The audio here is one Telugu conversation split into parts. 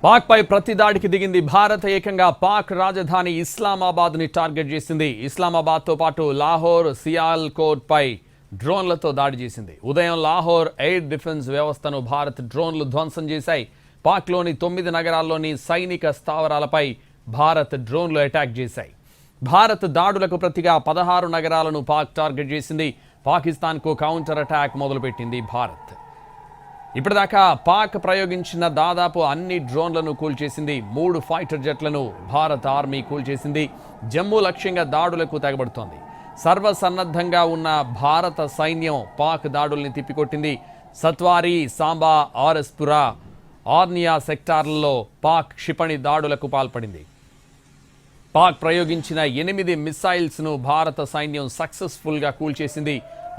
పాక్ పై ప్రతిదాడికి దిగింది భారత్. ఏకంగా పాక్ రాజధాని ఇస్లామాబాద్ ని టార్గెట్ చేసింది. ఇస్లామాబాద్ తో పాటు లాహోర్, సియాల్కోట్ పై డ్రోన్లతో దాడి చేసింది. ఉదయం లాహోర్ ఎయిర్ డిఫెన్స్ వ్యవస్థను భారత్ డ్రోన్లు ధ్వంసం చేశాయి. పాక్లోని 9 నగరాల్లోని సైనిక స్థావరాలపై భారత్ డ్రోన్లు అటాక్ చేశాయి. భారత్ దాడులకు ప్రతిగా 16 నగరాలను పాక్ టార్గెట్ చేసింది. పాకిస్తాన్కు కౌంటర్ అటాక్ మొదలుపెట్టింది భారత్. ఇప్పటిదాకా పాక్ ప్రయోగించిన దాదాపు అన్ని డ్రోన్లను కూల్చేసింది. 3 ఫైటర్ జెట్లను భారత ఆర్మీ కూల్చేసింది. జమ్మూ లక్ష్యంగా దాడులకు తెగబడుతోంది. సర్వసన్నద్ధంగా ఉన్న భారత సైన్యం పాక్ దాడుల్ని తిప్పికొట్టింది. సత్వారీ, సాంబా, ఆర్ఎస్పురా, ఆర్నియా సెక్టార్లలో పాక్ క్షిపణి దాడులకు పాల్పడింది. పాక్ ప్రయోగించిన 8 మిసైల్స్ను భారత సైన్యం సక్సెస్ఫుల్గా కూల్చేసింది.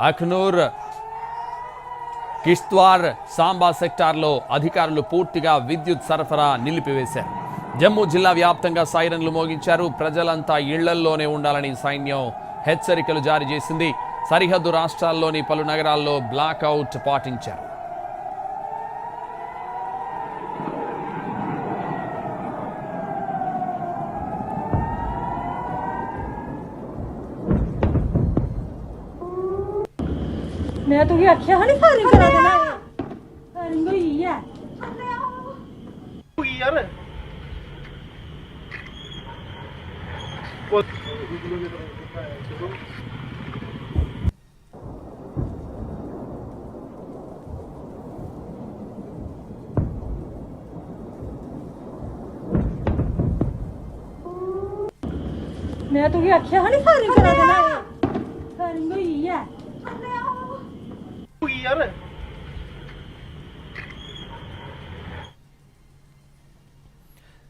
అఖ్నూర్, కిష్త్వార్, సాంబా సెక్టార్లో అధికారులు పూర్తిగా విద్యుత్ సరఫరా నిలిపివేశారు. జమ్మూ జిల్లా వ్యాప్తంగా సైరన్లు మోగించారు. ప్రజలంతా ఇళ్లల్లోనే ఉండాలని సైన్యం హెచ్చరికలు జారీ చేసింది. సరిహద్దు రాష్ట్రాల్లోని పలు నగరాల్లో బ్లాక్అవుట్ పాటించారు. मैं तो ये अच्छा है नहीं फायरिंग करा देना फायरिंग हुई है यार मैं तो ये अच्छा है नहीं फायरिंग करा देना फायरिंग हुई है यार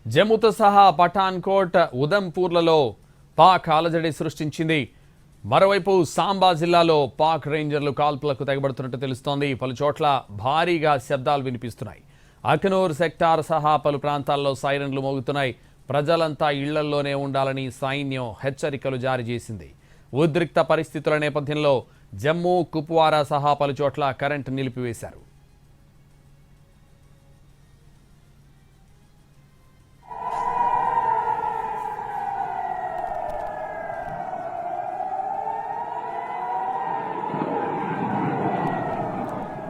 జమ్మూతో సహా పఠాన్కోట్, ఉదంపూర్లలో పాక్ అలజడి సృష్టించింది. మరోవైపు సాంబా జిల్లాలో పాక్ రేంజర్లు కాల్పులకు తెగబడుతున్నట్టు తెలుస్తోంది. పలు చోట్ల భారీగా శబ్దాలు వినిపిస్తున్నాయి. అఖ్నూర్ సెక్టార్ సహా పలు ప్రాంతాల్లో సైరన్లు మోగుతున్నాయి. ప్రజలంతా ఇళ్లల్లోనే ఉండాలని సైన్యం హెచ్చరికలు జారీ చేసింది. ఉద్రిక్త పరిస్థితుల నేపథ్యంలో జమ్మూ, కుప్వారా సహా పలు చోట్ల కరెంటు నిలిపివేశారు.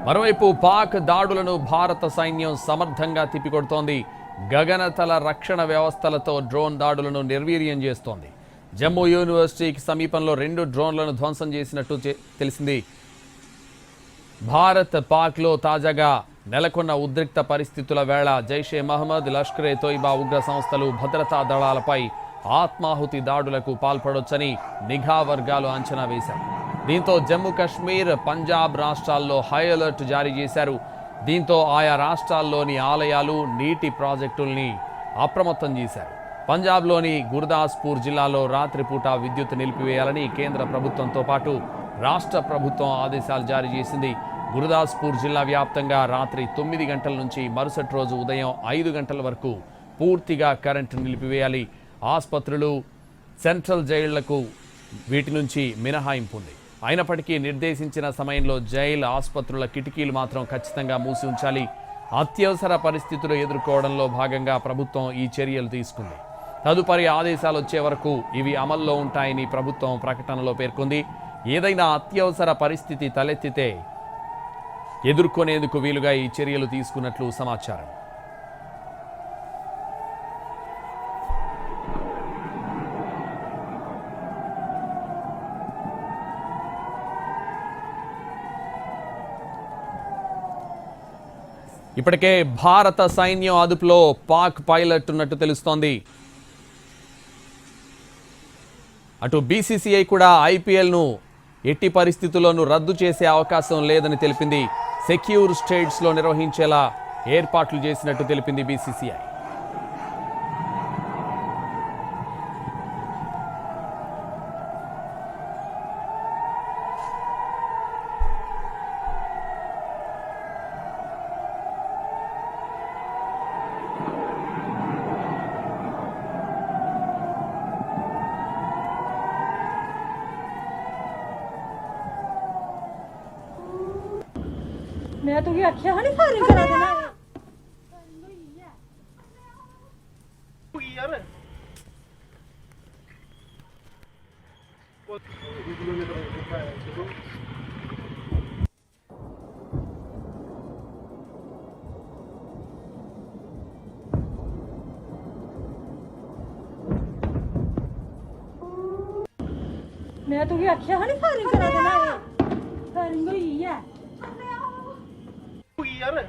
మరోవైపు పాక్ దాడులను భారత సైన్యం సమర్థంగా తిప్పికొడుతోంది. గగనతల రక్షణ వ్యవస్థలతో డ్రోన్ దాడులను నిర్వీర్యం చేస్తోంది. జమ్మూ యూనివర్సిటీకి సమీపంలో 2 డ్రోన్లను ధ్వంసం చేసినట్టు తెలిసింది. భారత్, పాక్లో తాజాగా నెలకొన్న ఉద్రిక్త పరిస్థితుల వేళ జైషే మహమ్మద్, లష్కరే తోయిబా ఉగ్ర సంస్థలు భద్రతా దళాలపై ఆత్మాహుతి దాడులకు పాల్పడొచ్చని నిఘా వర్గాలు అంచనా వేశారు. దీంతో జమ్మూ కాశ్మీర్, పంజాబ్ రాష్ట్రాల్లో హై అలర్ట్ జారీ చేశారు. దీంతో ఆయా రాష్ట్రాల్లోని ఆలయాలు, నీటి ప్రాజెక్టుల్ని అప్రమత్తం చేశారు. పంజాబ్లోని గుర్దాస్పూర్ జిల్లాలో రాత్రిపూట విద్యుత్ నిలిపివేయాలని కేంద్ర ప్రభుత్వంతో పాటు రాష్ట్ర ప్రభుత్వం ఆదేశాలు జారీ చేసింది. గుర్దాస్పూర్ జిల్లా వ్యాప్తంగా రాత్రి 9 గంటల నుంచి మరుసటి రోజు ఉదయం 5 గంటల వరకు పూర్తిగా కరెంటు నిలిపివేయాలి. ఆసుపత్రులు, సెంట్రల్ జైళ్లకు వీటి నుంచి మినహాయింపు ఉంది. అయినప్పటికీ నిర్దేశించిన సమయంలో జైలు, ఆసుపత్రుల కిటికీలు మాత్రం ఖచ్చితంగా మూసి ఉంచాలి. అత్యవసర పరిస్థితులు ఎదుర్కోవడంలో భాగంగా ప్రభుత్వం ఈ చర్యలు తీసుకుంది. తదుపరి ఆదేశాలు వచ్చే వరకు ఇవి అమల్లో ఉంటాయని ప్రభుత్వం ప్రకటనలో పేర్కొంది. ఏదైనా అత్యవసర పరిస్థితి తలెత్తితే ఎదుర్కొనేందుకు వీలుగా ఈ చర్యలు తీసుకున్నట్లు సమాచారం. ఇప్పటికే భారత సైన్యం అదుపులో పాక్ పైలట్ ఉన్నట్టు తెలుస్తోంది. అటు బీసీసీఐ కూడా ఐపీఎల్ను ఎట్టి పరిస్థితుల్లోనూ రద్దు చేసే అవకాశం లేదని తెలిపింది. సెక్యూర్ స్టేట్స్లో నిర్వహించేలా ఏర్పాట్లు చేసినట్టు తెలిపింది బీసీసీఐ. मैं तो ये अच्छा है नहीं फायरिंग करा देना ਮੈਂ ਤੂੰ ਆਖਿਆ ਹਣੀ ਫਾਇਰਿੰਗ ਕਰਾ ਦੇਣਾ ਇਹ ਫਾਇਰਿੰਗ ਹੋਈ ਹੈ ਯਾਰ